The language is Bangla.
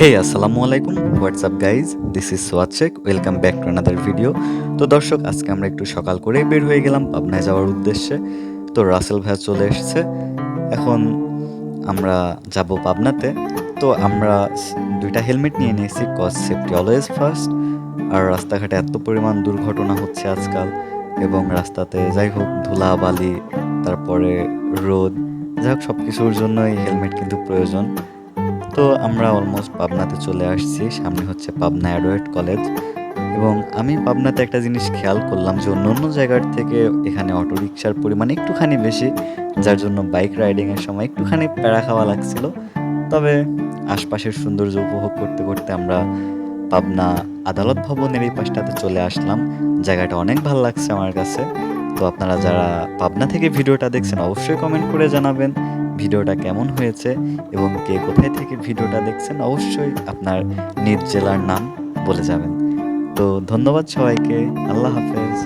Hey, আসসালামু আলাইকুম। What's up guys, this is Swad Sheikh. Welcome back to another video. তো দর্শক, আজকে আমরা একটু সকাল করেই বের হয়ে গেলাম পাবনায় যাওয়ার উদ্দেশ্যে। তো রাসেল ভাইয়া চলে এসেছে। এখন আমরা যাব পাবনাতে। তো আমরা দুইটা হেলমেট নিয়ে নিয়েছি, কজ সেফটি অলওয়েজ ফার্স্ট। আর রাস্তাঘাটে এত পরিমাণ দুর্ঘটনা হচ্ছে আজকাল, এবং রাস্তাতে যাই হোক ধুলা বালি, তারপরে রোদ, যাই হোক সব কিছুর জন্যই হেলমেট কিন্তু প্রয়োজন। তো আমরা অলমোস্ট পাবনাতে চলে আসছি। সামনে হচ্ছে পাবনা অ্যাডওয়ার্ড কলেজ। এবং আমি পাবনাতে একটা জিনিস খেয়াল করলাম যে অন্য জায়গার থেকে এখানে অটোরিকশার পরিমাণ একটুখানি বেশি, যার জন্য বাইক রাইডিংয়ের সময় একটুখানি প্যারা খাওয়া লাগছিল। তবে আশপাশের সৌন্দর্য উপভোগ করতে করতে আমরা পাবনা আদালত ভবনের এই পাশটাতে চলে আসলাম। জায়গাটা অনেক ভালো লাগছে আমার কাছে। তো আপনারা যারা পাবনা থেকে ভিডিওটা দেখছেন অবশ্যই কমেন্ট করে জানাবেন ভিডিওটা কেমন হয়েছে, এবং কে কোথায় থেকে ভিডিওটা দেখছেন অবশ্যই আপনার নিজ জেলার নাম বলে যাবেন। তো ধন্যবাদ সবাইকে। আল্লাহ হাফেজ।